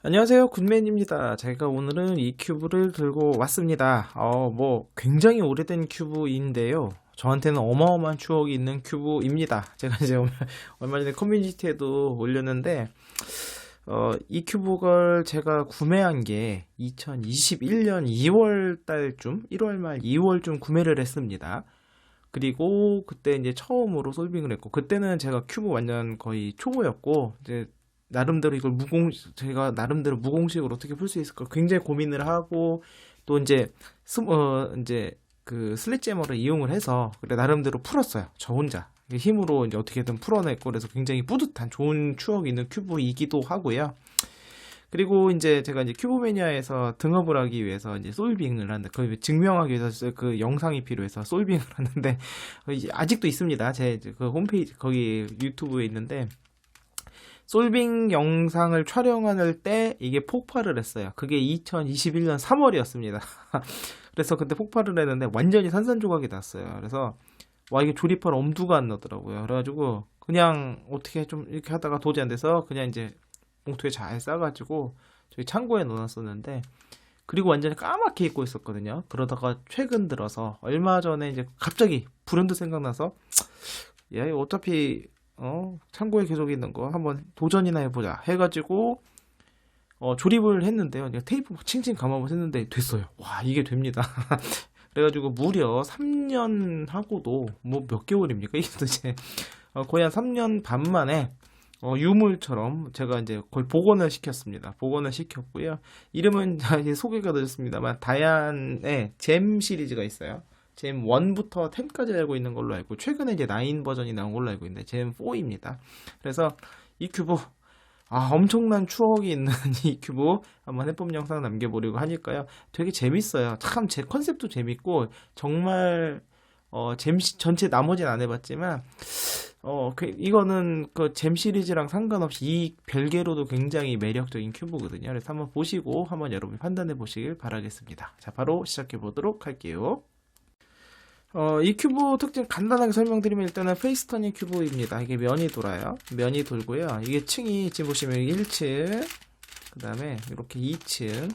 안녕하세요, 굿맨입니다. 제가 오늘은 이 큐브를 들고 왔습니다. 굉장히 오래된 큐브인데요. 저한테는 어마어마한 추억이 있는 큐브입니다. 제가 이제 얼마 전에 커뮤니티에도 올렸는데, 이 큐브를 제가 구매한 게 2021년 2월 달쯤, 1월 말 2월쯤 구매를 했습니다. 그리고 그때 이제 처음으로 솔빙을 했고, 그때는 제가 큐브 완전 거의 초보였고, 이제 나름대로 이걸 제가 나름대로 무공식으로 어떻게 풀 수 있을까 굉장히 고민을 하고, 또 이제 이제 그 슬릿제머를 이용을 해서 그래 나름대로 풀었어요. 저 혼자 힘으로 이제 어떻게든 풀어냈고, 그래서 굉장히 뿌듯한 좋은 추억이 있는 큐브이기도 하고요. 그리고 이제 제가 이제 큐브 매니아에서 등업을 하기 위해서 이제 솔빙을 하는데, 그 증명하기 위해서 그 영상이 필요해서 솔빙을 하는데, 이제 아직도 있습니다. 제 그 홈페이지 거기 유튜브에 있는데, 솔빙 영상을 촬영할 때 이게 폭발을 했어요. 그게 2021년 3월이었습니다. 그래서 그때 폭발을 했는데 완전히 산산조각이 났어요. 그래서 와, 이게 조립할 엄두가 안 나더라고요. 그래가지고 그냥 어떻게 좀 이렇게 하다가 도저히 안 돼서 그냥 이제 봉투에 잘 싸가지고 저희 창고에 넣어놨었는데, 그리고 완전히 까맣게 잊고 있었거든요. 그러다가 최근 들어서 얼마 전에 이제 갑자기 불현듯 생각나서, 야, 이거 어차피 창고에 계속 있는 거 한번 도전이나 해보자 해가지고 조립을 했는데요. 제가 테이프 막 칭칭 감아보고 했는데 됐어요. 와, 이게 됩니다. 그래가지고 무려 3년 하고도 뭐 몇 개월입니까? 이게 도대체 거의 한 3년 반 만에 유물처럼 제가 이제 거의 복원을 시켰습니다. 복원을 시켰고요. 이름은 이제 소개가 늦었습니다만 다이안의 잼 시리즈가 있어요. 잼 1부터 10까지 알고 있는 걸로 알고, 최근에 이제 9 버전이 나온 걸로 알고 있는데 잼 4입니다. 그래서 이 큐브, 엄청난 추억이 있는 이 큐브 한번 해법 영상 남겨보려고 하니까요. 되게 재밌어요. 참 제 컨셉도 재밌고, 정말 잼 전체 나머지는 안 해봤지만 이거는 그 잼 시리즈랑 상관없이 이 별개로도 굉장히 매력적인 큐브거든요. 그래서 한번 보시고 한번 여러분이 판단해 보시길 바라겠습니다. 자, 바로 시작해 보도록 할게요. 이 큐브 특징 간단하게 설명드리면, 일단은 페이스터닝 큐브입니다. 이게 면이 돌아요. 면이 돌고요. 이게 층이 지금 보시면 1층, 그 다음에 이렇게 2층,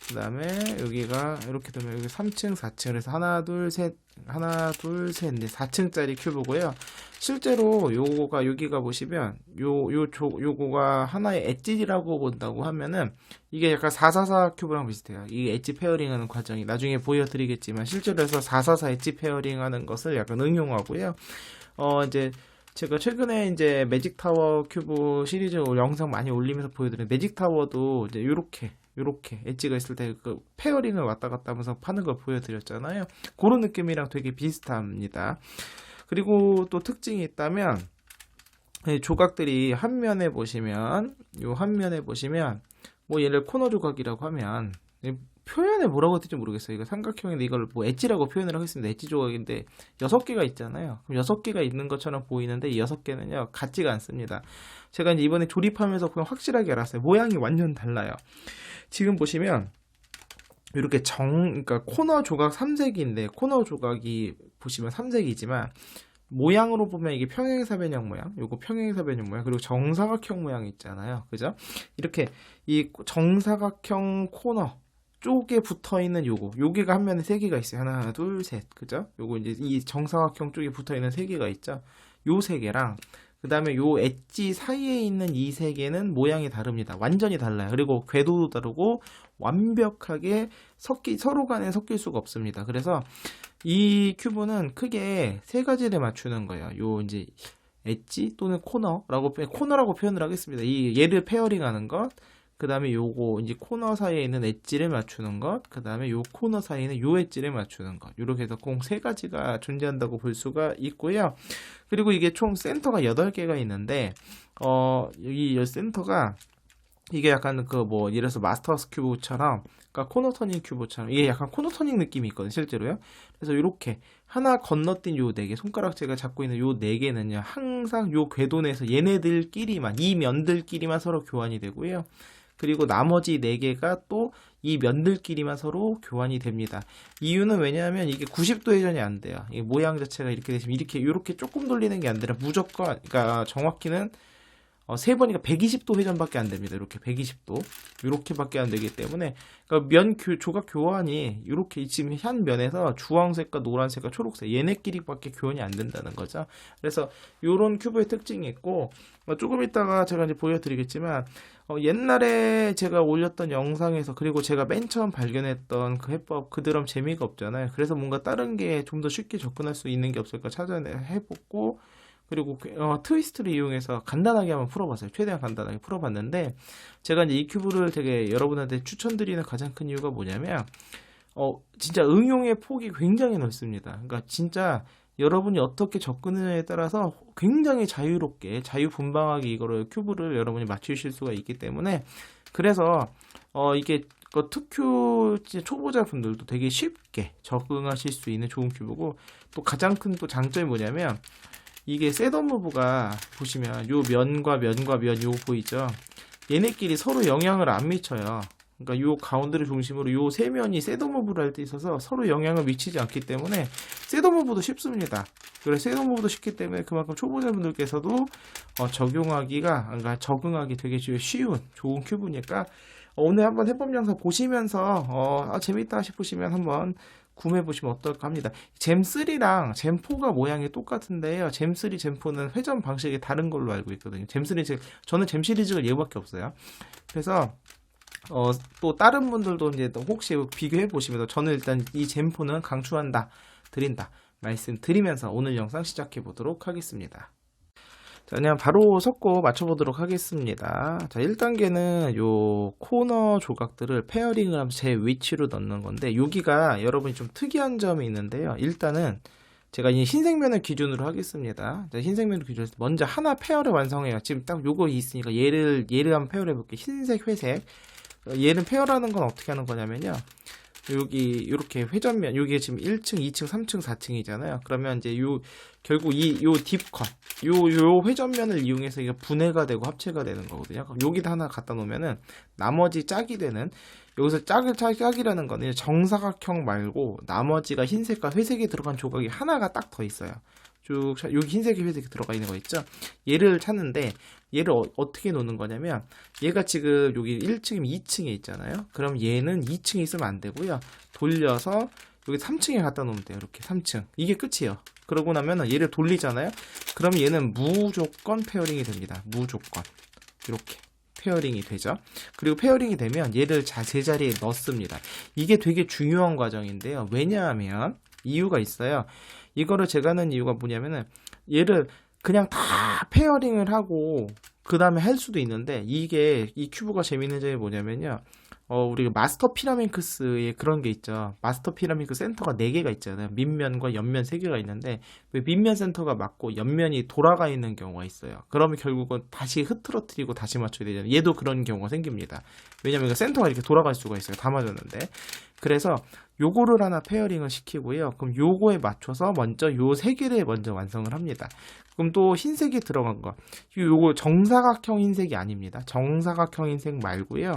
그 다음에 여기가 이렇게 되면 여기 3층, 4층, 그래서 하나, 둘, 셋, 넷, 4층짜리 큐브고요. 실제로 요거가 여기가 보시면 요거가 하나의 엣지라고 본다고 하면은, 이게 약간 444 큐브랑 비슷해요. 이게 엣지 페어링하는 과정이 나중에 보여드리겠지만, 실제로 해서 444 엣지 페어링하는 것을 약간 응용하고요. 이제 제가 최근에 이제 매직 타워 큐브 시리즈 영상 많이 올리면서 보여드린 매직 타워도 이제 요렇게 엣지가 있을 때 그 페어링을 왔다 갔다 하면서 파는 걸 보여드렸잖아요. 그런 느낌이랑 되게 비슷합니다. 그리고 또 특징이 있다면, 조각들이 한 면에 보시면, 뭐 얘를 코너 조각이라고 하면, 표현을 뭐라고 해야 될지 모르겠어요. 이거 삼각형인데 이걸 뭐 엣지라고 표현을 하겠습니다. 엣지 조각인데 6개가 있잖아요. 그럼 6개가 있는 것처럼 보이는데 이 6개는요 같지가 않습니다. 제가 이제 이번에 조립하면서 그냥 확실하게 알았어요. 모양이 완전 달라요. 지금 보시면 이렇게 그러니까 코너 조각 3색인데, 코너 조각이 보시면 3색이지만 모양으로 보면 이게 평행사변형 모양, 요거 평행사변형 모양, 그리고 정사각형 모양 있잖아요. 그죠? 이렇게 이 정사각형 코너 쪽에 붙어 있는 요게가 한 면에 3개가 있어요. 하나, 둘, 셋. 그죠? 요거 이제 이 정사각형 쪽에 붙어 있는 3개가 있죠. 요 3개랑 그 다음에 요 엣지 사이에 있는 이 3개는 모양이 다릅니다. 완전히 달라요. 그리고 궤도도 다르고 완벽하게 서로 간에 섞일 수가 없습니다. 그래서 이 큐브는 크게 3가지를 맞추는 거예요. 요 이제 엣지 또는 코너라고 표현을 하겠습니다. 이 얘를 페어링 하는 것, 그 다음에 요거 이제 코너 사이에 있는 엣지를 맞추는 것, 그 다음에 요 코너 사이에 있는 요 엣지를 맞추는 것, 이렇게 해서 공 3가지가 존재한다고 볼 수가 있고요. 그리고 이게 총 센터가 8개가 있는데, 여기 센터가 이게 약간 그 뭐 예를 들어서 마스터스 큐브처럼, 그러니까 코너 터닝 큐브처럼 이게 약간 코너 터닝 느낌이 있거든요, 실제로요. 그래서 이렇게 하나 건너뛴 요 4개, 손가락 제가 잡고 있는 요 4개는요 항상 요 궤도 내에서 얘네들끼리만, 이 면들끼리만 서로 교환이 되고요. 그리고 나머지 4개가 또 이 면들끼리만 서로 교환이 됩니다. 이유는 왜냐하면 이게 90도 회전이 안 돼요. 이 모양 자체가 이렇게 되시면 이렇게 조금 돌리는 게 안 되라 무조건, 그러니까 정확히는 세 번이니까 120도 회전밖에 안 됩니다. 이렇게 120도 이렇게밖에 안 되기 때문에 그러니까 조각 교환이 이렇게 지금 한 면에서 주황색과 노란색과 초록색 얘네끼리밖에 교환이 안 된다는 거죠. 그래서 이런 큐브의 특징이 있고 조금 이따가 제가 이제 보여드리겠지만 옛날에 제가 올렸던 영상에서 그리고 제가 맨 처음 발견했던 그 해법 그대로 재미가 없잖아요. 그래서 뭔가 다른 게 좀 더 쉽게 접근할 수 있는 게 없을까 해보고 그리고 트위스트를 이용해서 간단하게 한번 풀어봤어요. 최대한 간단하게 풀어봤는데 제가 이제 이 큐브를 되게 여러분한테 추천드리는 가장 큰 이유가 뭐냐면 진짜 응용의 폭이 굉장히 넓습니다. 그러니까 진짜 여러분이 어떻게 접근하느냐에 따라서 굉장히 자유롭게 자유분방하게 이거를 큐브를 여러분이 맞추실 수가 있기 때문에 그래서 이게 특큐 초보자분들도 되게 쉽게 적응하실 수 있는 좋은 큐브고 또 가장 큰 또 장점이 뭐냐면 이게 셋업 무브가 보시면 요 면과 면과 면 요거 보이죠? 얘네끼리 서로 영향을 안 미쳐요. 그러니까 요 가운데를 중심으로 요 세 면이 셋업 무브를 할 때 있어서 서로 영향을 미치지 않기 때문에 셋업 무브도 쉽습니다. 그래서 셋업 무브도 쉽기 때문에 그만큼 초보자분들께서도 그러니까 적응하기 되게 쉬운 좋은 큐브니까 오늘 한번 해법 영상 보시면서 재밌다 싶으시면 한번 구매해 보시면 어떨까 합니다. 잼3랑 잼4가 모양이 똑같은데요. 잼3, 잼4는 회전 방식이 다른 걸로 알고 있거든요. 잼3 저는 잼 시리즈가 얘밖에 없어요. 그래서 또 다른 분들도 이제 혹시 비교해 보시면 저는 일단 이 잼4는 강추한다, 드린다 말씀드리면서 오늘 영상 시작해 보도록 하겠습니다. 자, 그냥 바로 섞고 맞춰보도록 하겠습니다. 자, 1단계는 요 코너 조각들을 페어링을 하면서 제 위치로 넣는 건데 여기가 여러분이 좀 특이한 점이 있는데요. 일단은 제가 이 흰색면을 기준으로 하겠습니다. 자, 흰색면을 기준으로 먼저 하나 페어를 완성해요. 지금 딱 요거 있으니까 얘를 한번 페어를 해볼게요. 흰색, 회색. 얘는 페어라는 건 어떻게 하는 거냐면요. 여기 이렇게 회전면 여기 지금 1층, 2층, 3층, 4층이잖아요. 그러면 이제 결국 요 딥컷 요 회전면을 이용해서 이게 분해가 되고 합체가 되는 거거든요. 여기다 하나 갖다 놓으면은 나머지 짝이 되는 여기서 짝이라는 거는 정사각형 말고 나머지가 흰색과 회색이 들어간 조각이 하나가 딱 더 있어요. 쭉 여기 흰색이 회색이 들어가 있는 거 있죠. 얘를 찾는데 얘를 어떻게 놓는 거냐면 얘가 지금 여기 1층이면 2층에 있잖아요. 그럼 얘는 2층에 있으면 안 되고요. 돌려서 여기 3층에 갖다 놓으면 돼요. 이렇게 3층. 이게 끝이에요. 그러고 나면 얘를 돌리잖아요. 그럼 얘는 무조건 페어링이 됩니다. 무조건. 이렇게 페어링이 되죠. 그리고 페어링이 되면 얘를 제자리에 넣습니다. 이게 되게 중요한 과정인데요. 왜냐하면 이유가 있어요. 이거를 제가 하는 이유가 뭐냐면은 얘를 그냥 다 페어링을 하고 그 다음에 할 수도 있는데 이게 이 큐브가 재밌는 점이 뭐냐면요. 우리가 마스터 피라민크스에 그런 게 있죠. 마스터 피라민크 센터가 4개가 있잖아요. 밑면과 옆면 3개가 있는데 왜 밑면 센터가 맞고 옆면이 돌아가 있는 경우가 있어요. 그러면 결국은 다시 흐트러뜨리고 다시 맞춰야 되잖아요. 얘도 그런 경우가 생깁니다. 왜냐면 센터가 이렇게 돌아갈 수가 있어요. 다 맞았는데. 그래서 요거를 하나 페어링을 시키고요. 그럼 요거에 맞춰서 먼저 요 3개를 먼저 완성을 합니다. 그럼 또 흰색이 들어간 거. 요거 정사각형 흰색이 아닙니다. 정사각형 흰색 말고요.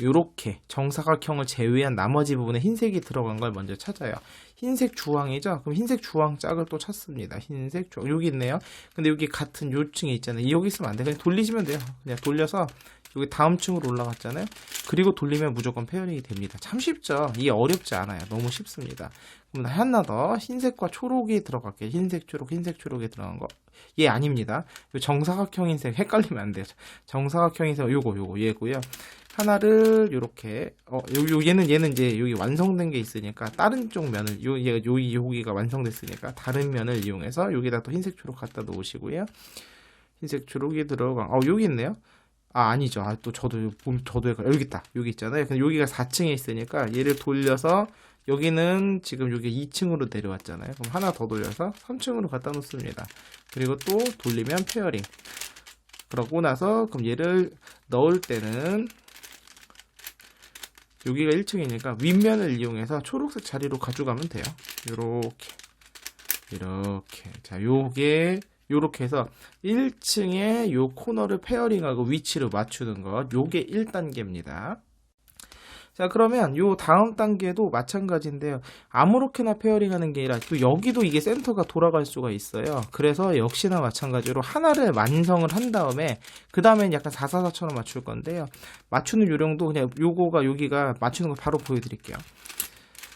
요렇게 정사각형을 제외한 나머지 부분에 흰색이 들어간 걸 먼저 찾아요. 흰색 주황이죠? 그럼 흰색 주황 짝을 또 찾습니다. 흰색 주황. 여기 있네요. 근데 여기 같은 요 층에 있잖아요. 여기 있으면 안 돼요. 그냥 돌리시면 돼요. 그냥 돌려서 여기 다음 층으로 올라갔잖아요. 그리고 돌리면 무조건 페어링이 됩니다. 참 쉽죠? 이게 어렵지 않아요. 너무 쉽습니다. 그럼 하나 더 흰색과 초록이 들어갈게요. 흰색, 초록, 흰색, 초록이 들어간 거. 얘 아닙니다. 정사각형 흰색 헷갈리면 안 돼요. 정사각형 흰색 요거 얘고요. 하나를 요렇게 얘는 이제 여기 완성된 게 있으니까 다른 쪽 면을 여기가 완성됐으니까 다른 면을 이용해서 여기다 또 흰색 초록 갖다 놓으시고요. 흰색 초록이 들어간 여기 있네요. 아니죠. 또 저도 여기 있다. 여기 있잖아요. 근데 여기가 4층에 있으니까 얘를 돌려서 여기는 지금 여기 2층으로 내려왔잖아요. 그럼 하나 더 돌려서 3층으로 갖다 놓습니다. 그리고 또 돌리면 페어링. 그러고 나서 그럼 얘를 넣을 때는 여기가 1층이니까 윗면을 이용해서 초록색 자리로 가져가면 돼요. 이렇게. 자, 요렇게 해서 1층에 요 코너를 페어링하고 위치를 맞추는 것. 요게 1단계입니다. 자, 그러면 요 다음 단계도 마찬가지인데요. 아무렇게나 페어링 하는 게 아니라 또 여기도 이게 센터가 돌아갈 수가 있어요. 그래서 역시나 마찬가지로 하나를 완성을 한 다음에 그 다음엔 약간 444처럼 맞출 건데요. 맞추는 요령도 그냥 요거가 여기가 맞추는 거 바로 보여드릴게요.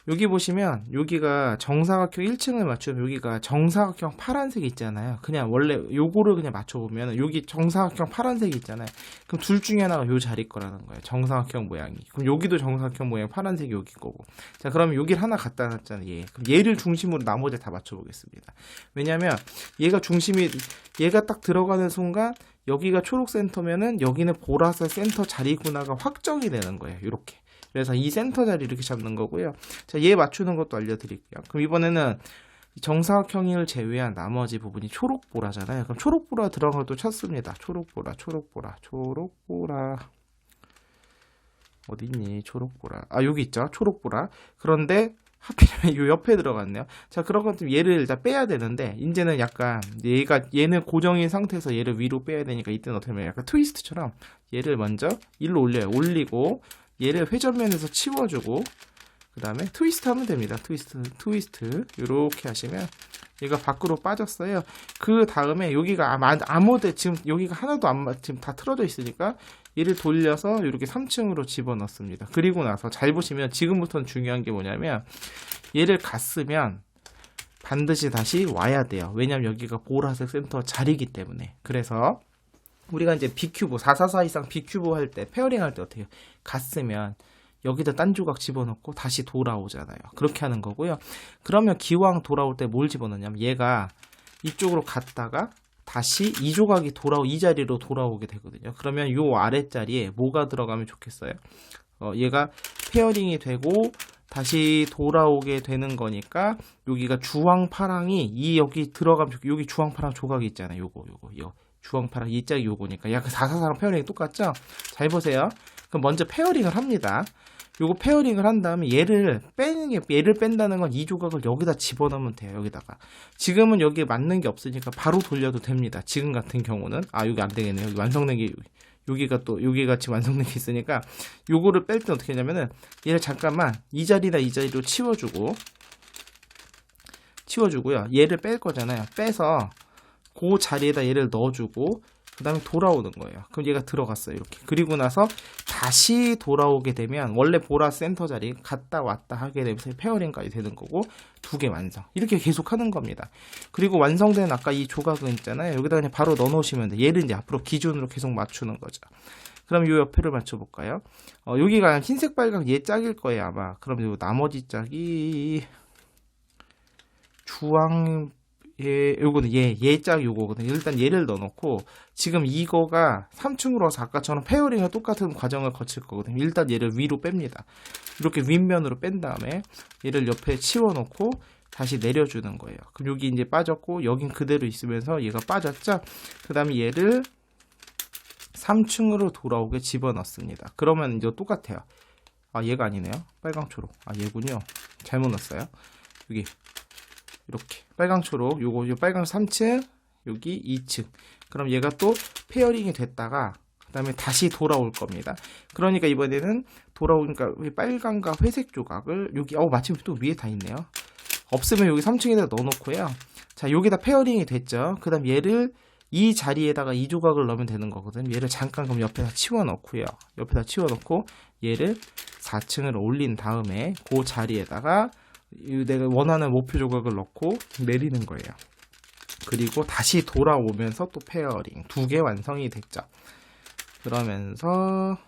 여기 보시면 여기가 정사각형 1층을 맞추면 여기가 정사각형 파란색이 있잖아요. 그냥 원래 요거를 그냥 맞춰보면 여기 정사각형 파란색이 있잖아요. 그럼 둘 중에 하나가 요 자리 거라는 거예요. 정사각형 모양이. 그럼 여기도 정사각형 모양 파란색이 여기 거고. 자, 그러면 여기를 하나 갖다 놨잖아요. 얘. 그럼 얘를 중심으로 나머지 다 맞춰보겠습니다. 왜냐면 얘가 딱 들어가는 순간 여기가 초록 센터면은 여기는 보라색 센터 자리구나가 확정이 되는 거예요. 이렇게. 그래서 이 센터 자리 이렇게 잡는 거고요. 자, 얘 맞추는 것도 알려드릴게요. 그럼 이번에는 정사각형을 제외한 나머지 부분이 초록보라잖아요. 그럼 초록보라 들어간 것도 찾습니다. 초록보라. 어디 있니? 초록보라. 아, 여기 있죠. 초록보라. 그런데 하필이면 요 옆에 들어갔네요. 자, 그런 것좀 얘를 일단 빼야 되는데 이제는 약간 얘는 고정인 상태에서 얘를 위로 빼야 되니까 이때는 어떻게 하면 약간 트위스트처럼 얘를 먼저 일로 올려요. 올리고 얘를 회전면에서 치워주고 그 다음에 트위스트 하면 됩니다. 트위스트 이렇게 하시면 얘가 밖으로 빠졌어요. 그 다음에 여기가 아무데 지금 여기가 하나도 지금 다 틀어져 있으니까 얘를 돌려서 이렇게 3층으로 집어넣습니다. 그리고 나서 잘 보시면 지금부터는 중요한 게 뭐냐면 얘를 갔으면 반드시 다시 와야 돼요. 왜냐면 여기가 보라색 센터 자리이기 때문에. 그래서 우리가 이제 B큐브 444 이상 B큐브 할 때 페어링 할 때 어떻게 해요? 갔으면 여기다 딴 조각 집어넣고 다시 돌아오잖아요. 그렇게 하는 거고요. 그러면 기왕 돌아올 때 뭘 집어넣냐면 얘가 이쪽으로 갔다가 다시 이 조각이 이 자리로 돌아오게 되거든요. 그러면 요 아랫자리에 뭐가 들어가면 좋겠어요? 얘가 페어링이 되고 다시 돌아오게 되는 거니까 여기가 주황파랑이 여기 들어가면 여기 주황파랑 조각이 있잖아요. 요거 주황파랑 이 짝이 요거니까 약간 444랑 페어링이 똑같죠? 잘 보세요. 그럼 먼저 페어링을 합니다. 요거 페어링을 한 다음에 얘를 뺀다는 건 이 조각을 여기다 집어넣으면 돼요. 여기다가. 지금은 여기에 맞는 게 없으니까 바로 돌려도 됩니다. 지금 같은 경우는 여기 안 되겠네요. 여기 완성된 게 여기가 지금 완성된 게 있으니까 요거를 뺄 때 어떻게 하냐면은 얘를 잠깐만 이 자리나 이 자리로 치워주고요. 얘를 뺄 거잖아요. 빼서 그 자리에다 얘를 넣어주고 그 다음에 돌아오는 거예요. 그럼 얘가 들어갔어요. 이렇게. 그리고 나서 다시 돌아오게 되면 원래 보라 센터 자리 갔다 왔다 하게 되면서 페어링까지 되는 거고 2개 완성. 이렇게 계속 하는 겁니다. 그리고 완성된 아까 이 조각은 있잖아요. 여기다 그냥 바로 넣어 놓으시면 돼요. 얘를 이제 앞으로 기준으로 계속 맞추는 거죠. 그럼 이 옆에를 맞춰볼까요? 여기가 흰색 빨강 얘 짝일 거예요 아마. 그럼 요 나머지 짝이 주황 요거는 얘 짝 요거거든요. 일단 얘를 넣어놓고 지금 이거가 3층으로 와서 아까처럼 페어링과 똑같은 과정을 거칠 거거든요. 일단 얘를 위로 뺍니다. 이렇게 윗면으로 뺀 다음에 얘를 옆에 치워놓고 다시 내려주는 거예요. 그럼 여기 이제 빠졌고 여긴 그대로 있으면서 얘가 빠졌죠. 그 다음에 얘를 3층으로 돌아오게 집어넣습니다. 그러면 이제 똑같아요. 얘가 아니네요. 빨강 초록. 얘군요. 잘못 넣었어요. 여기 이렇게 빨강 초록 요 빨강 3층 여기 2층. 그럼 얘가 또 페어링이 됐다가 그 다음에 다시 돌아올 겁니다. 그러니까 이번에는 돌아오니까 빨강과 회색 조각을 여기 마침 또 위에 다 있네요. 없으면 여기 3층에다 넣어놓고요. 자, 여기다 페어링이 됐죠. 그 다음 얘를 이 자리에다가 이 조각을 넣으면 되는 거거든요. 얘를 잠깐 그럼 옆에다 치워놓고요. 옆에다 치워놓고 얘를 4층을 올린 다음에 그 자리에다가 내가 원하는 목표 조각을 넣고 내리는 거예요. 그리고 다시 돌아오면서 또 페어링 2개 완성이 됐죠. 그러면서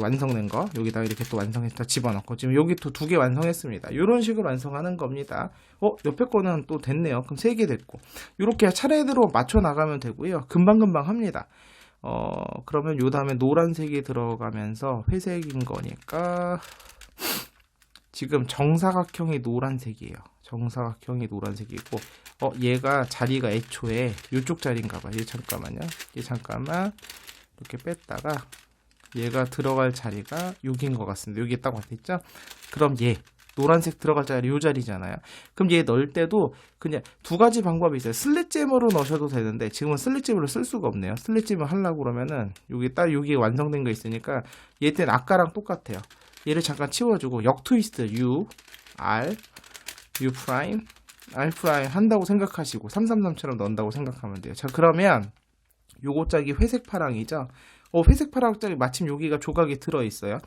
완성된 거 여기다 이렇게 또 완성해서 집어넣고 지금 여기 또 2개 완성했습니다. 이런 식으로 완성하는 겁니다. 옆에 거는 또 됐네요. 그럼 3개 됐고 이렇게 차례대로 맞춰 나가면 되고요. 금방금방 합니다. 그러면 요 다음에 노란색이 들어가면서 회색인 거니까 지금 정사각형이 노란색이에요. 정사각형이 노란색이고 얘가 자리가 애초에 이쪽 자리인가 봐요. 잠깐만요. 잠깐만 이렇게 뺐다가 얘가 들어갈 자리가 여기인 것 같습니다. 여기 딱 왔죠? 그럼 얘 노란색 들어갈 자리 요 자리잖아요. 그럼 얘 넣을 때도 그냥 두 가지 방법이 있어요. 슬릿잼으로 넣으셔도 되는데 지금은 슬릿잼으로 쓸 수가 없네요. 슬릿잼을 하려고 그러면은 여기 완성된 거 있으니까 얘 때는 아까랑 똑같아요. 얘를 잠깐 치워주고 역트위스트 U, R, U 프라임, R 프라임 한다고 생각하시고 333처럼 넣는다고 생각하면 돼요. 자, 그러면 요거 짝이 회색 파랑이죠. 회색 파랑 짝이 마침 여기가 조각이 들어있어요.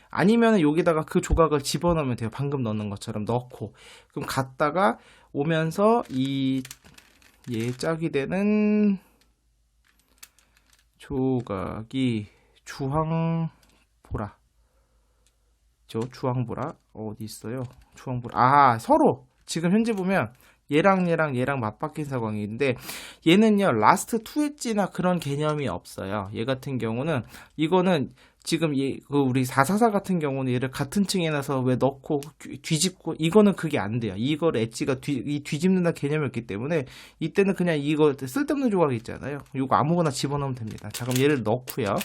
아니면 여기다가 그 조각을 집어넣으면 돼요. 방금 넣는 것처럼 넣고. 그럼 갔다가 오면서 얘 짝이 되는 조각이 주황보라. 주황보라 어디 있어요? 주황보라. 서로 지금 현재 보면 얘랑 맞바뀐 상황인데 얘는요 라스트 2 엣지나 그런 개념이 없어요. 얘 같은 경우는 이거는 지금 우리 444 같은 경우는 얘를 같은 층에 놔서 왜 넣고 뒤집고 이거는 그게 안 돼요. 이걸 엣지가 뒤집는다 개념이 없기 때문에 이때는 그냥 이거 쓸데없는 조각 있잖아요. 이거 아무거나 집어넣으면 됩니다. 자, 그럼 얘를 넣고요.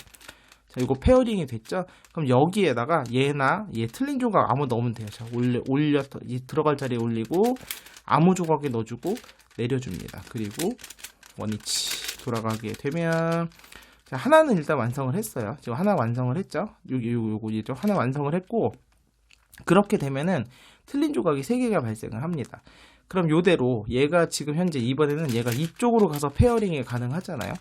자, 이거 페어링이 됐죠? 그럼 여기에다가 얘나 얘 틀린 조각 아무 넣으면 돼요. 자, 올려서 들어갈 자리에 올리고 아무 조각에 넣어주고 내려줍니다. 그리고 원위치 돌아가게 되면 자, 하나는 일단 완성을 했어요. 지금 하나 완성을 했죠? 요거 하나 완성을 했고 그렇게 되면은 틀린 조각이 3개가 발생을 합니다. 그럼 요대로 얘가 지금 현재 이번에는 얘가 이쪽으로 가서 페어링이 가능하잖아요.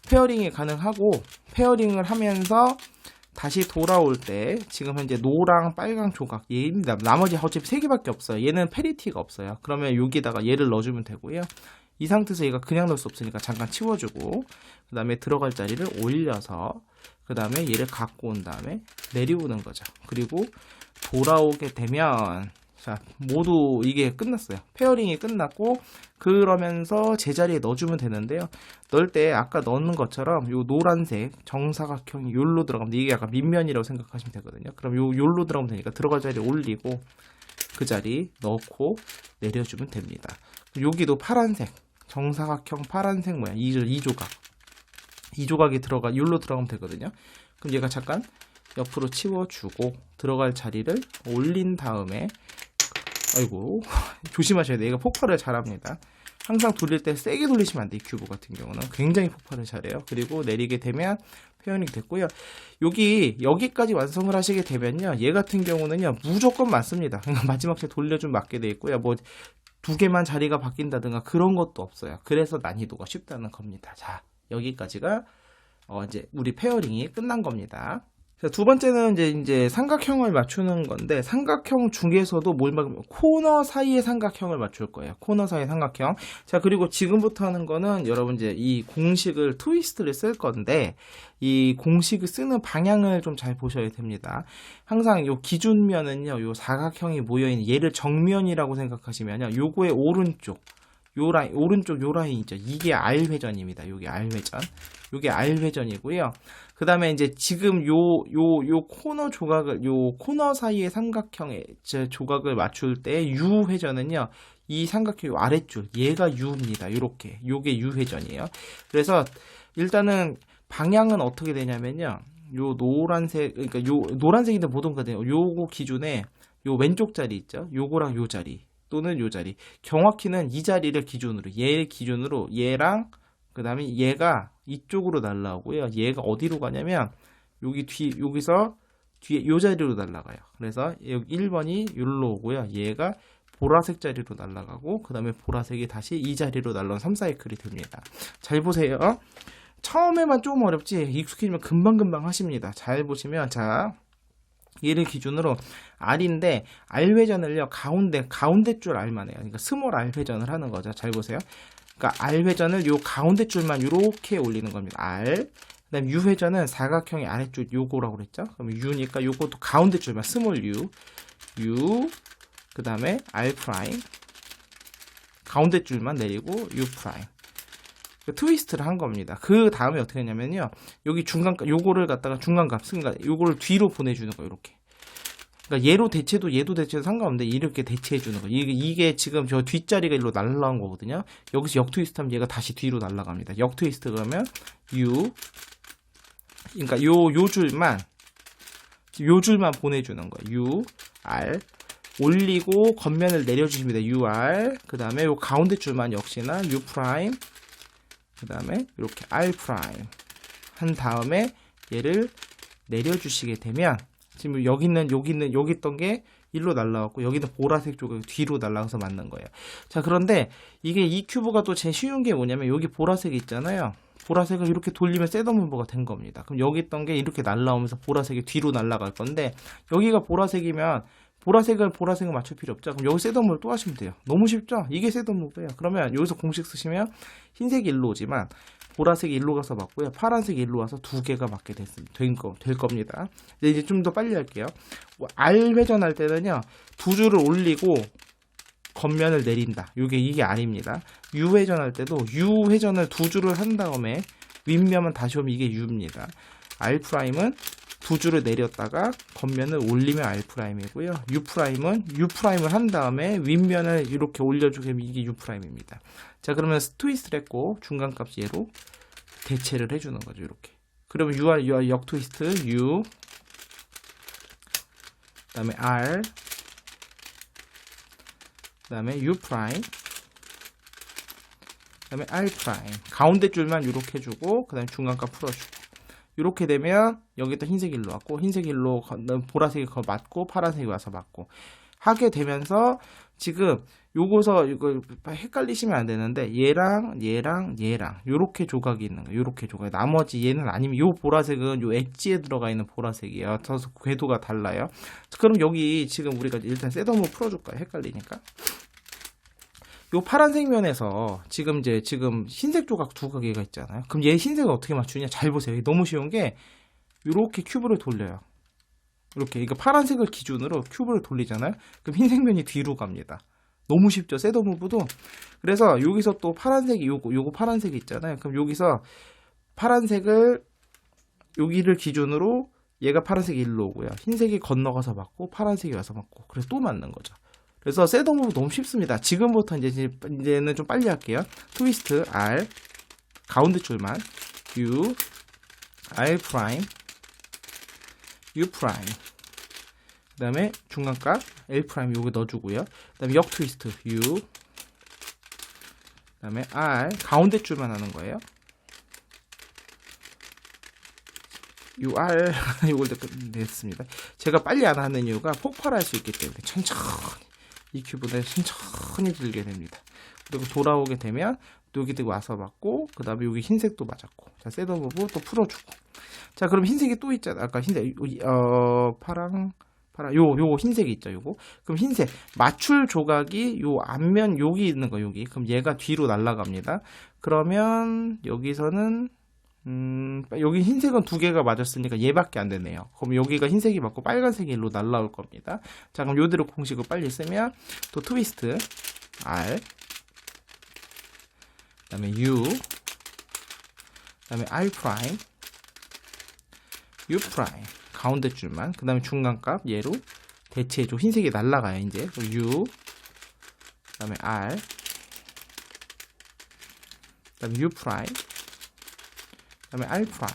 페어링이 가능하고 페어링을 하면서 다시 돌아올 때 지금 현재 노랑 빨강 조각 얘입니다. 나머지 어차피 3개밖에 없어요. 얘는 페리티가 없어요. 그러면 여기다가 얘를 넣어주면 되고요. 이 상태에서 얘가 그냥 넣을 수 없으니까 잠깐 치워주고 그 다음에 들어갈 자리를 올려서 그 다음에 얘를 갖고 온 다음에 내려오는 거죠. 그리고 돌아오게 되면 자, 모두 이게 끝났어요. 페어링이 끝났고 그러면서 제자리에 넣어주면 되는데요. 넣을 때 아까 넣는 것처럼 요 노란색 정사각형이 요로 들어가면 이게 약간 밑면이라고 생각하시면 되거든요. 그럼 요로 들어가면 되니까 들어갈 자리에 올리고 그 자리 넣고 내려주면 됩니다. 여기도 파란색 정사각형 파란색 모양 이 조각이 요로 들어가면 되거든요. 그럼 얘가 잠깐 옆으로 치워주고 들어갈 자리를 올린 다음에 아이고 조심하셔야 돼요. 얘가 폭발을 잘합니다. 항상 돌릴 때 세게 돌리시면 안 돼요. 큐브 같은 경우는 굉장히 폭발을 잘해요. 그리고 내리게 되면 표현이 됐고요. 여기까지 완성을 하시게 되면요, 얘 같은 경우는요 무조건 맞습니다. 마지막 에 돌려주면 맞게 돼 있고요. 뭐 2개만 자리가 바뀐다든가 그런 것도 없어요. 그래서 난이도가 쉽다는 겁니다. 자, 여기까지가 이제 우리 페어링이 끝난 겁니다. 자, 두 번째는 이제 삼각형을 맞추는 건데 삼각형 중에서도 코너 사이의 삼각형을 맞출 거예요. 코너 사이의 삼각형. 자, 그리고 지금부터 하는 거는 여러분 이제 이 공식을 트위스트를 쓸 건데 이 공식을 쓰는 방향을 좀 잘 보셔야 됩니다. 항상 요 기준면은요, 요 사각형이 모여 있는 얘를 정면이라고 생각하시면요, 요거의 오른쪽 요 라인이죠. 이게 R회전입니다. 요게 R회전. 요게 R회전이고요. 그 다음에 이제 지금 요 코너 사이의 삼각형의 조각을 맞출 때 U회전은요, 이 삼각형 요 아랫줄, 얘가 U입니다. 요게 U회전이에요. 그래서 일단은 방향은 어떻게 되냐면요, 요 노란색, 그러니까 요 노란색인데 모든 거든요. 요거 기준에 요 왼쪽 자리 있죠. 요거랑 요 자리. 또는 요 자리. 정확히는 이 자리를 기준으로, 얘 기준으로 얘랑 그 다음에 얘가 이쪽으로 날라오고요. 얘가 어디로 가냐면 여기서 뒤에 요 자리로 날아가요. 그래서 여기 1번이 여기로 오고요. 얘가 보라색 자리로 날아가고 그 다음에 보라색이 다시 이 자리로 날아온 3사이클이 됩니다. 잘 보세요. 처음에만 좀 어렵지 익숙해지면 금방금방 하십니다. 잘 보시면 자, 얘를 기준으로 R인데 R회전을요 가운데 줄 R만 해요. 그러니까 스몰 R회전을 하는 거죠. 잘 보세요. 그러니까 R회전을 요 가운데 줄만 이렇게 올리는 겁니다. R. 그다음 U회전은 사각형의 아래줄 요거라고 그랬죠. 그럼 U니까 요것도 가운데 줄만 스몰 U. 그다음에 R 프라임. 가운데 줄만 내리고 U 프라임. 트위스트를 한 겁니다. 그 다음에 어떻게 했냐면요, 여기 중간값, 요거를 갖다가 중간값, 그러니까 요거를 뒤로 보내주는 거예요. 이렇게. 그러니까 얘도 대체도 상관없는데 이렇게 대체해주는 거예요. 이게 지금 저 뒷자리가 일로 날라간 거거든요. 여기서 역트위스트 하면 얘가 다시 뒤로 날아갑니다. 역트위스트 그러면 그러니까 요 줄만 보내주는 거예요. U, R, 올리고 겉면을 내려주십니다. UR. 그 다음에 요 가운데 줄만 역시나 U 프라임. 그 다음에 이렇게 R 프라임 한 다음에 얘를 내려주시게 되면 지금 여기 있던 게 일로 날라왔고 여기는 보라색 쪽에 뒤로 날라가서 맞는 거예요. 자, 그런데 이게 이 큐브가 또 제일 쉬운 게 뭐냐면 여기 보라색이 있잖아요. 보라색을 이렇게 돌리면 셋업무브가 된 겁니다. 그럼 여기 있던 게 이렇게 날라오면서 보라색이 뒤로 날아갈 건데 여기가 보라색이면 보라색을 맞출 필요 없죠. 그럼 여기 셋업무브를 또 하시면 돼요. 너무 쉽죠? 이게 셋업무브예요. 그러면 여기서 공식 쓰시면 흰색이 일로 오지만 보라색이 일로 가서 맞고요. 파란색이 일로 와서 두 개가 맞게 될 겁니다. 이제 좀 더 빨리 할게요. R 회전할 때는요. 두 줄을 올리고 겉면을 내린다. 이게 R입니다. U 회전할 때도 U 회전을 두 줄을 한 다음에 윗면만 다시 오면 이게 U입니다. R 프라임은 두 줄을 내렸다가 겉면을 올리면 R 프라임이고요. U 프라임은 U 프라임을 한 다음에 윗면을 이렇게 올려주게 하면 이게 U 프라임입니다. 자, 그러면 트위스트를 했고 중간값 얘로 대체를 해주는 거죠. 이렇게. 그러면 UR 역 트위스트 U 그다음에 R 그다음에 U 프라임 그다음에 R 프라임 가운데 줄만 이렇게 해주고 그다음에 중간값 풀어주고 이렇게 되면 여기도 흰색 일로 왔고 흰색 일로 보라색이 맞고 파란색이 와서 맞고 하게 되면서 지금 요거서 이거 헷갈리시면 안 되는데 얘랑 요렇게 조각이 있는 거예요. 요렇게 조각. 나머지 얘는 아니면 요 보라색은 요 엣지에 들어가 있는 보라색이에요. 그래서 궤도가 달라요. 그럼 여기 지금 우리가 일단 셋업무 풀어줄까요? 헷갈리니까. 요 파란색 면에서 지금 흰색 조각 두 개가 있잖아요. 그럼 얘 흰색을 어떻게 맞추냐? 잘 보세요. 너무 쉬운 게 요렇게 큐브를 돌려요. 이렇게 그러니까 파란색을 기준으로 큐브를 돌리잖아요. 그럼 흰색 면이 뒤로 갑니다. 너무 쉽죠? 셋업무브도. 그래서 여기서 또 파란색이 요거 파란색이 있잖아요. 그럼 여기서 파란색을 여기를 기준으로 얘가 파란색이 일로 오고요. 흰색이 건너가서 맞고 파란색이 와서 맞고 그래서 또 맞는 거죠. 그래서 셋업무브 너무 쉽습니다. 지금부터 이제는 좀 빨리 할게요. 트위스트 R 가운데 줄만 U R 프라임 U 프라임 그 다음에 중간값 L 프라임 요거 넣어주고요. 그 다음에 역 트위스트 U 그 다음에 R 가운데 줄만 하는 거예요. UR 요걸 냈습니다. 제가 빨리 안 하는 이유가 폭발할 수 있기 때문에 천천히 이 큐브를 천천히 들게 됩니다. 그리고 돌아오게 되면 여기 와서 맞고 그 다음에 여기 흰색도 맞았고 자 셋업무브 또 풀어주고 자 그럼 흰색이 또 있잖아. 아까 흰색 파랑 요거 흰색이 있죠. 요거 그럼 흰색 맞출 조각이 요 앞면 여기 있는 거 여기 그럼 얘가 뒤로 날아갑니다. 그러면 여기서는 여기 흰색은 두 개가 맞았으니까 얘밖에 안 되네요. 그럼 여기가 흰색이 맞고 빨간색이 일로 날라올 겁니다. 자 그럼 요대로 공식을 빨리 쓰면 또 트위스트 R 그 다음에 U 그 다음에 R 프라임 U 프라임 가운데 줄만 그 다음에 중간값 얘로 대체해줘. 흰색이 날라가요. 이제 U 그 다음에 R 그 다음에 U 프라임 그 다음에 R 프라임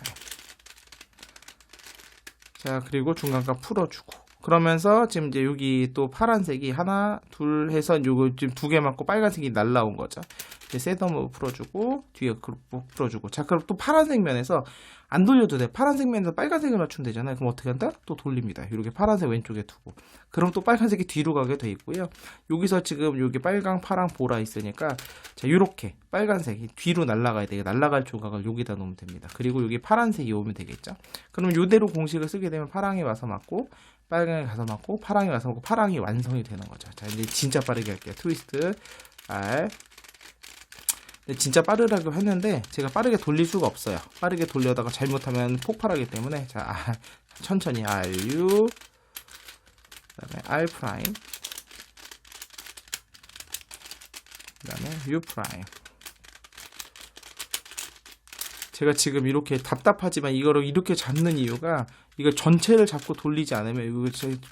자 그리고 중간값 풀어주고 그러면서 지금 이제 여기 또 파란색이 하나 둘 해서 요거 지금 두 개 맞고 빨간색이 날라온 거죠. 이제 셋업무브 풀어주고 뒤에 그룹 풀어주고 자 그럼 또 파란색 면에서 안 돌려도 돼. 파란색 면에서 빨간색을 맞추면 되잖아요. 그럼 어떻게 한다? 또 돌립니다. 이렇게 파란색 왼쪽에 두고 그럼 또 빨간색이 뒤로 가게 돼 있고요. 여기서 지금 여기 빨강 파랑 보라 있으니까 자 요렇게 빨간색이 뒤로 날아가야 돼요. 날아갈 조각을 여기다 놓으면 됩니다. 그리고 여기 파란색이 오면 되겠죠. 그럼 요대로 공식을 쓰게 되면 파랑이 와서 맞고 빨강이 가서 맞고 파랑이 와서 맞고 파랑이 완성이 되는 거죠. 자 이제 진짜 빠르게 할게요. 트위스트 R 진짜 빠르라고 했는데 제가 빠르게 돌릴 수가 없어요. 빠르게 돌려다가 잘못하면 폭발하기 때문에 자 천천히 RU 그다음에 R 프라임 그다음에 U 프라임 제가 지금 이렇게 답답하지만 이거를 이렇게 잡는 이유가 이거 전체를 잡고 돌리지 않으면 이거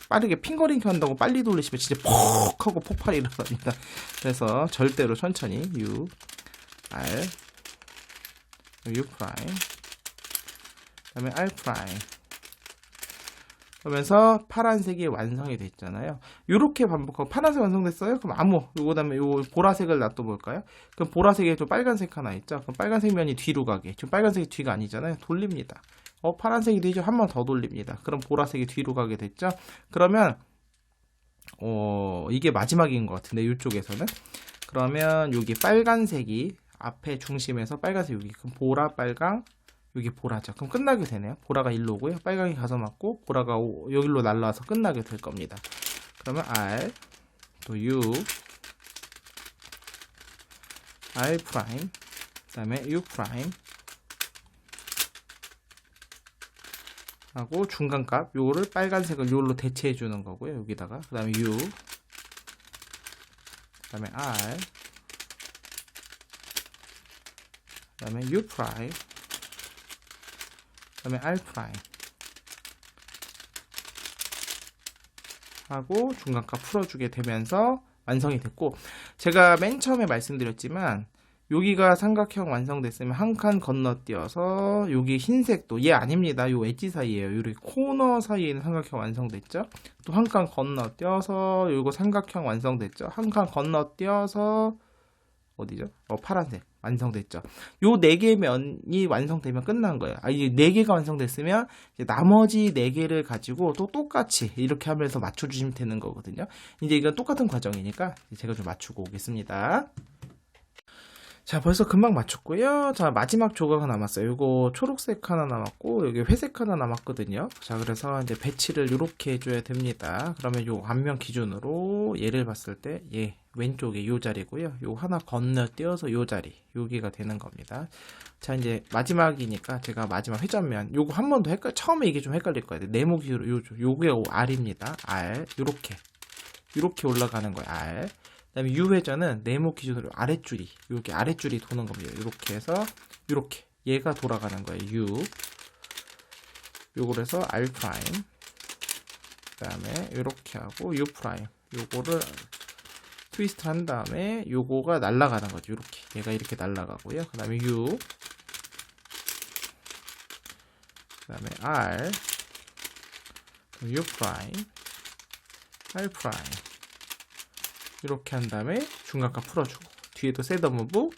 빠르게 핑거링 한다고 빨리 돌리시면 진짜 퍽 하고 폭발이 일어납니다. 그래서 절대로 천천히 U R U 프라임 그 다음에 R 프라임 그러면서 파란색이 완성이 됐잖아요. 이렇게 반복하고 파란색 완성됐어요? 그럼 그다음에 요 보라색을 놔둬 볼까요? 그럼 보라색에 좀 빨간색 하나 있죠? 그럼 빨간색 면이 뒤로 가게. 지금 빨간색이 뒤가 아니잖아요. 돌립니다. 파란색이 뒤죠? 한 번 더 돌립니다. 그럼 보라색이 뒤로 가게 됐죠? 그러면 이게 마지막인 것 같은데 이쪽에서는 그러면 여기 빨간색이 앞에 중심에서 빨간색 여기 그럼 보라 빨강 여기 보라죠. 그럼 끝나게 되네요. 보라가 일로 오고요. 빨강이 가서 맞고 보라가 여기로 날라와서 끝나게 될 겁니다. 그러면 R 또 U R 프라임 그 다음에 U 프라임 하고 중간값 요거를 빨간색을 요로 대체해 주는 거고요. 여기다가 그 다음에 U 그 다음에 R 그 다음에 U 프라임 그 다음에 R 프라임 하고 중간값 풀어주게 되면서 완성이 됐고, 제가 맨 처음에 말씀드렸지만 여기가 삼각형 완성됐으면 한 칸 건너뛰어서 여기 흰색도 얘 아닙니다. 요 엣지 사이에요. 요렇게 코너 사이에 있는 삼각형 완성됐죠. 또 한 칸 건너뛰어서 요거 삼각형 완성됐죠. 한 칸 건너뛰어서 어디죠? 파란색 완성됐죠. 요 4개 면이 완성되면 끝난 거예요. 이제 4개가 완성됐으면 이제 나머지 4개를 가지고 또 똑같이 이렇게 하면서 맞춰주시면 되는 거거든요. 이제 이건 똑같은 과정이니까 제가 좀 맞추고 오겠습니다. 자, 벌써 금방 맞췄고요. 자, 마지막 조각은 남았어요. 요거 초록색 하나 남았고 여기 회색 하나 남았거든요. 자, 그래서 이제 배치를 이렇게 해줘야 됩니다. 그러면 요 앞면 기준으로 얘를 봤을 때 얘 왼쪽에 요 자리고요. 요 하나 건너뛰어서 요 자리 여기가 되는 겁니다. 자, 이제 마지막이니까 제가 마지막 회전면 요거 한 번 더 처음에 이게 좀 헷갈릴 거예요. 네모 기준으로 요게 R입니다. R 요렇게 올라가는 거예요. R 그 다음에 U회전은 네모 기준으로 아랫줄이 이렇게 아랫줄이 도는 겁니다. 이렇게 해서 이렇게 얘가 돌아가는 거예요. U 요걸 해서 R 프라임 그 다음에 이렇게 하고 U 프라임 요거를 트위스트 한 다음에 요거가 날아가는 거죠. 이렇게 얘가 이렇게 날아가고요. 그 다음에 U 그 다음에 R U 프라임 R 프라임 이렇게 한 다음에 중간값 풀어주고 뒤에도 셋업 무브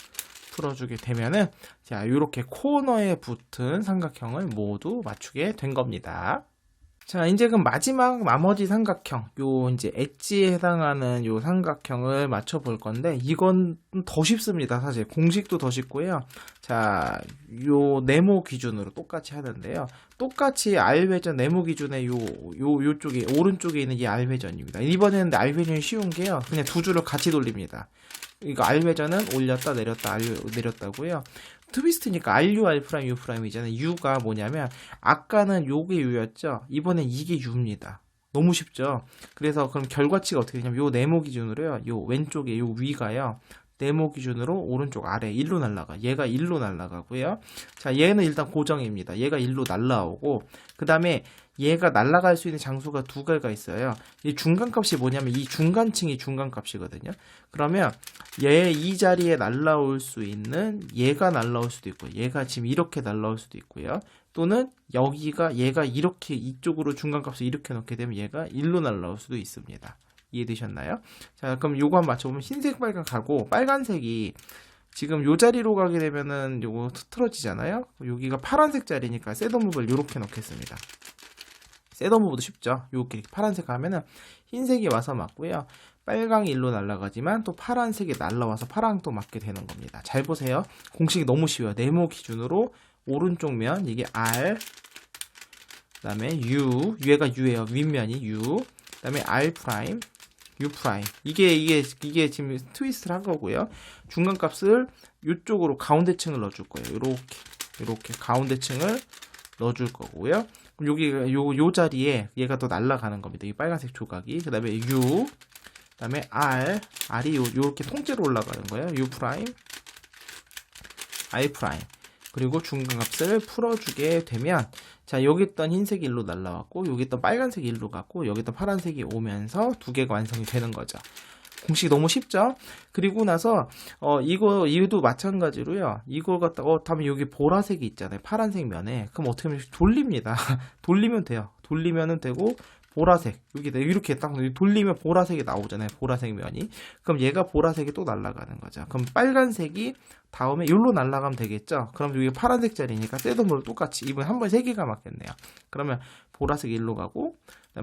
풀어주게 되면은 자 이렇게 코너에 붙은 삼각형을 모두 맞추게 된 겁니다. 자, 이제 그럼 마지막 나머지 삼각형 요 이제 엣지에 해당하는 요 삼각형을 맞춰 볼 건데 이건 더 쉽습니다. 사실 공식도 더 쉽고요. 자, 요 네모 기준으로 똑같이 하는데요. 똑같이 R회전 네모 기준의 요쪽에 오른쪽에 있는 이 R회전입니다. 이번에는 R회전이 쉬운 게요. 그냥 두 줄을 같이 돌립니다. 이거 R회전은 올렸다 내렸다 R 내렸다고요. 트위스트니까 RU, R', U'이잖아요. U가 뭐냐면 아까는 요게 U였죠. 이번엔 이게 U입니다. 너무 쉽죠. 그래서 그럼 결과치가 어떻게 되냐면 요 네모 기준으로요. 요 왼쪽에 요 위가요. 네모 기준으로 오른쪽 아래 1로 날아가. 얘가 1로 날아가고요. 자, 얘는 일단 고정입니다. 얘가 1로 날아오고 그 다음에 얘가 날아갈 수 있는 장소가 두 개가 있어요. 이 중간값이 뭐냐면 이 중간층이 중간값이거든요. 그러면 얘 이 자리에 날아올 수 있는 얘가 날아올 수도 있고 얘가 지금 이렇게 날아올 수도 있고요. 또는 얘가 이렇게 이쪽으로 중간값을 이렇게 넣게 되면 얘가 1로 날아올 수도 있습니다. 이해되셨나요? 자, 그럼 요거 한번 맞춰보면 흰색 빨간 가고 빨간색이 지금 요 자리로 가게 되면은 요거 틀어지잖아요. 여기가 파란색 자리니까 셋업 무브를 요렇게 넣겠습니다. 셋업 무브도 쉽죠. 요렇게 파란색 하면은 흰색이 와서 맞고요. 빨강이 일로 날아가지만 또 파란색이 날아와서 파랑 또 맞게 되는 겁니다. 잘 보세요. 공식이 너무 쉬워요. 네모 기준으로 오른쪽 면 이게 R 그 다음에 U 얘가 U예요. 윗면이 U 그 다음에 R 프라임 U 프라임 이게 지금 트위스트를 한 거고요. 중간값을 이쪽으로 가운데층을 넣어줄 거예요. 이렇게 가운데층을 넣어줄 거고요. 그럼 여기 요 자리에 얘가 더 날아가는 겁니다. 이 빨간색 조각이 그 다음에 U 그 다음에 R이 요렇게 통째로 올라가는 거예요. U 프라임 I 프라임 그리고 중간값을 풀어주게 되면 자 여기 있던 흰색이 일로 날라왔고 여기 있던 빨간색이 일로 갔고 여기 있던 파란색이 오면서 두 개가 완성이 되는 거죠. 공식이 너무 쉽죠? 그리고 나서 이것도 마찬가지로요. 이걸 갖다가 하면 여기 보라색이 있잖아요. 파란색 면에. 그럼 어떻게 하면 돌립니다. 돌리면 돼요. 돌리면은 되고 보라색 여기 이렇게 딱 돌리면 보라색이 나오잖아요. 보라색 면이. 그럼 얘가 보라색이 또 날아가는 거죠. 그럼 빨간색이 다음에 여기로 날아가면 되겠죠. 그럼 여기 파란색 자리니까 셋더블 똑같이 이번에 한 번에 3개가 맞겠네요. 그러면 보라색 일로 가고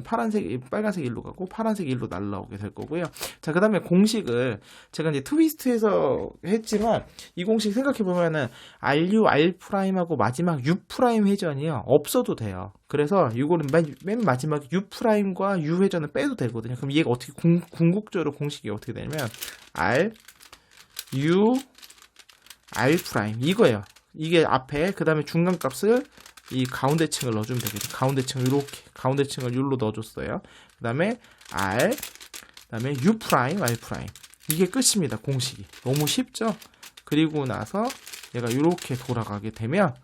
파란색, 빨간색 일로 가고 파란색 일로 날라오게 될 거고요. 자, 그 다음에 공식을 제가 이제 트위스트에서 했지만 이 공식 생각해보면은 RU, R'하고 마지막 U' 회전이요. 없어도 돼요. 그래서 이거는 맨 마지막 U'과 U 회전을 빼도 되거든요. 그럼 얘가 어떻게 궁극적으로 공식이 어떻게 되냐면 R, U, R' 이거예요. 이게 앞에 그 다음에 중간 값을 이 가운데 층을 넣어주면 되겠죠. 가운데 층을 이렇게 가운데 층을 U로 넣어줬어요. 그 다음에 R, 그 다음에 U', R'. 이게 끝입니다. 공식이. 너무 쉽죠? 그리고 나서 얘가 이렇게 돌아가게 되면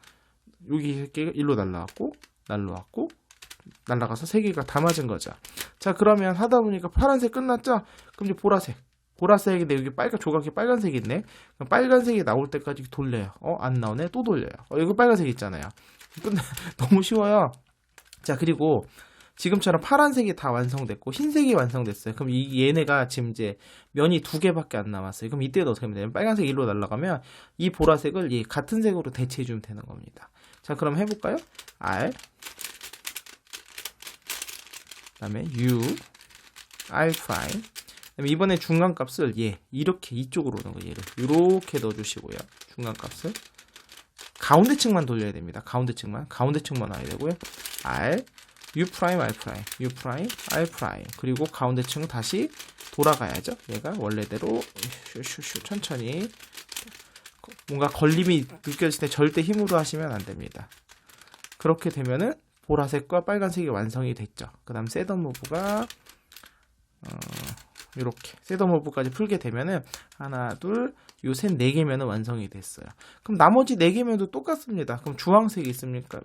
여기 이렇게 일로 날라왔고 날라가서 3개가 다 맞은 거죠. 자, 그러면 하다 보니까 파란색 끝났죠? 그럼 이제 보라색인데 여기 조각이 빨간색이 있네. 그럼 빨간색이 나올 때까지 돌려요. 안 나오네. 또 돌려요. 여기 빨간색 있잖아요. 너무 쉬워요. 자, 그리고 지금처럼 파란색이 다 완성됐고 흰색이 완성됐어요. 그럼 얘네가 지금 이제 면이 2개밖에 안 남았어요. 그럼 이때도 어떻게 하면 되냐면 빨간색 일로 날아가면 이 보라색을 이 같은 색으로 대체해주면 되는 겁니다. 자, 그럼 해볼까요? R, 그 다음에 U, R'. 이번에 중간 값을 이렇게 이쪽으로 오는 거예요. 얘를 이렇게 넣어주시고요. 중간 값을 가운데 층만 돌려야 됩니다. 가운데 층만 와야 되고요. R, U', R', U', R'. 그리고 가운데 층 다시 돌아가야죠. 얘가 원래대로 천천히. 뭔가 걸림이 느껴질 때 절대 힘으로 하시면 안 됩니다. 그렇게 되면은 보라색과 빨간색이 완성이 됐죠. 그 다음 셋더 무브가 이렇게 셋더 무브까지 풀게 되면은 하나, 둘, 요 셋 4개면은 완성이 됐어요. 그럼 나머지 4개면도 똑같습니다. 그럼 주황색이 있습니까?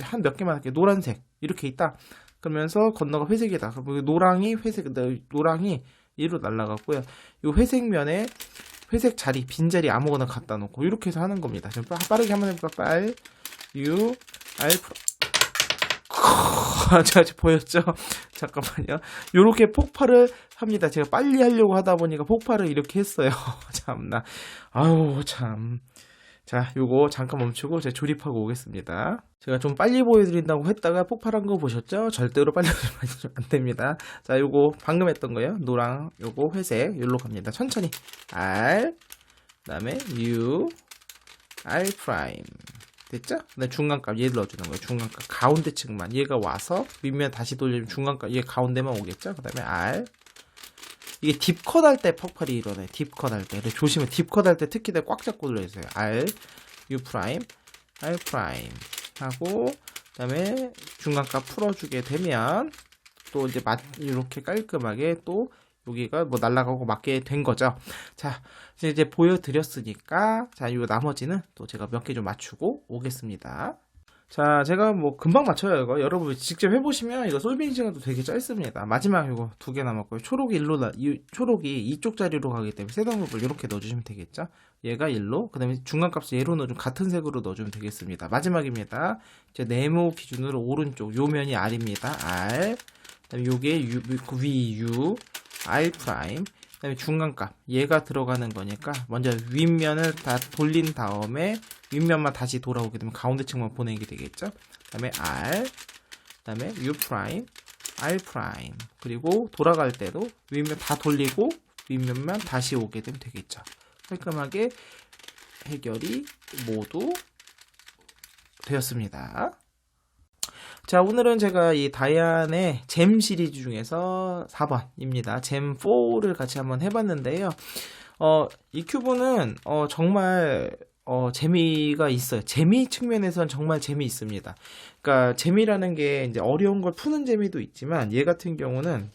한 몇 개만 할게요. 노란색 이렇게 있다. 그러면서 건너가 회색이다. 그럼 노랑이 얘로 날아갔고요. 요 회색면에 회색 자리, 빈자리 아무거나 갖다 놓고 이렇게 해서 하는 겁니다. 좀 빠르게 한번 해볼까? U, R, 제가 보였죠? 잠깐만요. 요렇게 폭발을 합니다. 제가 빨리 하려고 하다 보니까 폭발을 이렇게 했어요. 참나. 아유, 참. 자, 요거 잠깐 멈추고 제가 조립하고 오겠습니다. 제가 좀 빨리 보여드린다고 했다가 폭발한 거 보셨죠? 절대로 빨리 보여드리면 안 됩니다. 자, 요거 방금 했던 거예요. 노랑, 요거 회색, 요로 갑니다. 천천히. R, 그 다음에 U, R'. 됐죠? 네, 중간값 얘를 넣어주는 거예요. 중간값 가운데 층만 얘가 와서 밑면 다시 돌리면 중간값 얘 가운데만 오겠죠? 그 다음에 R. 이게 딥컷 할 때 폭발이 일어나요. 딥컷 할 때. 조심해. 딥컷 할 때 특히 꽉 잡고 눌러주세요. R, U', R' 하고 그 다음에 중간값 풀어주게 되면 또 이제 이렇게 깔끔하게 또 여기가 뭐 날아가고 맞게 된 거죠. 자, 이제 보여드렸으니까 자, 이 나머지는 또 제가 몇 개 좀 맞추고 오겠습니다. 자, 제가 뭐 금방 맞춰요. 이거 여러분 직접 해보시면 이거 솔빙 시간도 되게 짧습니다. 마지막 이거 2개 남았고요. 초록이 이쪽 자리로 가기 때문에 셋더블을 이렇게 넣어주시면 되겠죠. 얘가 1로, 그 다음에 중간값을 얘로 넣어주면 같은 색으로 넣어주면 되겠습니다. 마지막입니다. 이제 네모 기준으로 오른쪽 요 면이 R입니다. R, 그 다음에 요게 위 U, R', 그 다음에 중간값 얘가 들어가는 거니까 먼저 윗면을 다 돌린 다음에 윗면만 다시 돌아오게 되면 가운데 층만 보내게 되겠죠. 그 다음에 R, 그 다음에 U', R'. 그리고 돌아갈 때도 윗면 다 돌리고 윗면만 다시 오게 되면 되겠죠. 깔끔하게 해결이 모두 되었습니다. 자, 오늘은 제가 이 다이안의 잼 시리즈 중에서 4번입니다. 잼 4를 같이 한번 해봤는데요. 이 큐브는 정말 재미가 있어요. 재미 측면에서는 정말 재미있습니다. 그러니까 재미라는 게 이제 어려운 걸 푸는 재미도 있지만 얘 같은 경우는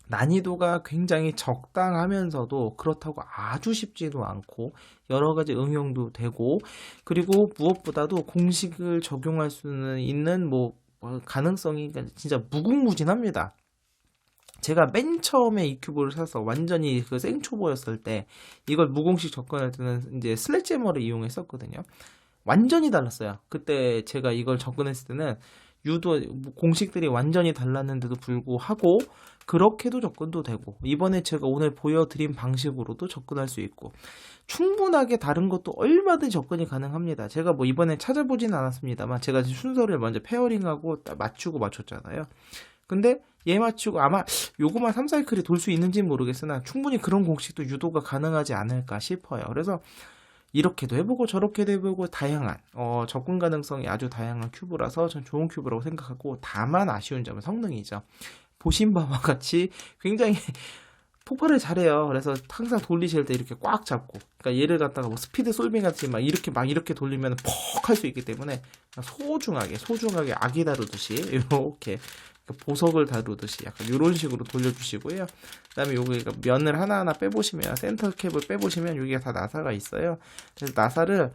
난이도가 굉장히 적당하면서도 그렇다고 아주 쉽지도 않고 여러 가지 응용도 되고 그리고 무엇보다도 공식을 적용할 수는 있는 가능성이 진짜 무궁무진합니다. 제가 맨 처음에 이 큐브를 사서 완전히 그 생초보였을 때 이걸 무공식 접근할 때는 이제 슬래지해머를 이용했었거든요. 완전히 달랐어요. 그때 제가 이걸 접근했을 때는 유도 공식들이 완전히 달랐는데도 불구하고 그렇게도 접근도 되고 이번에 제가 오늘 보여드린 방식으로도 접근할 수 있고 충분하게 다른 것도 얼마든 접근이 가능합니다. 제가 뭐 이번에 찾아보진 않았습니다만 제가 순서를 먼저 페어링하고 맞추고 맞췄잖아요. 근데 얘 맞추고 아마 요거만 3사이클이 돌 수 있는지는 모르겠으나 충분히 그런 공식도 유도가 가능하지 않을까 싶어요. 그래서 이렇게도 해보고 저렇게도 해보고 다양한 접근 가능성이 아주 다양한 큐브라서 전 좋은 큐브라고 생각하고 다만 아쉬운 점은 성능이죠. 보신 바와 같이 굉장히 폭발을 잘해요. 그래서 항상 돌리실 때 이렇게 꽉 잡고, 그러니까 얘를 갖다가 뭐 스피드 솔빙 같이 막 이렇게 돌리면 퍽 할 수 있기 때문에 소중하게 아기 다루듯이 이렇게 보석을 다루듯이 약간 이런 식으로 돌려주시고요. 그다음에 여기 면을 하나하나 빼보시면 센터 캡을 빼보시면 여기가 다 나사가 있어요. 그래서 나사를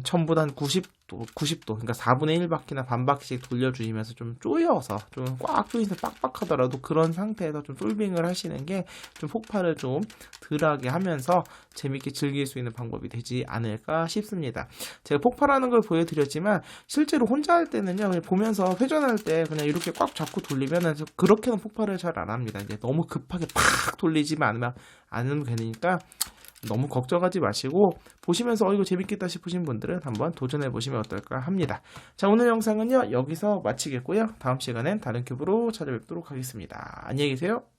전부 다 한 90도, 그러니까 4분의 1바퀴나 반바퀴씩 돌려주시면서 좀 조여서, 좀 꽉 조이면서 빡빡하더라도 그런 상태에서 좀 솔빙을 하시는 게 좀 폭발을 좀 덜하게 하면서 재밌게 즐길 수 있는 방법이 되지 않을까 싶습니다. 제가 폭발하는 걸 보여드렸지만, 실제로 혼자 할 때는요, 그냥 보면서 회전할 때 그냥 이렇게 꽉 잡고 돌리면은 그렇게는 폭발을 잘 안 합니다. 이제 너무 급하게 팍 돌리지만 않으면 되니까, 너무 걱정하지 마시고 보시면서 이거 재밌겠다 싶으신 분들은 한번 도전해 보시면 어떨까 합니다. 자, 오늘 영상은요 여기서 마치겠고요. 다음 시간엔 다른 큐브로 찾아뵙도록 하겠습니다. 안녕히 계세요.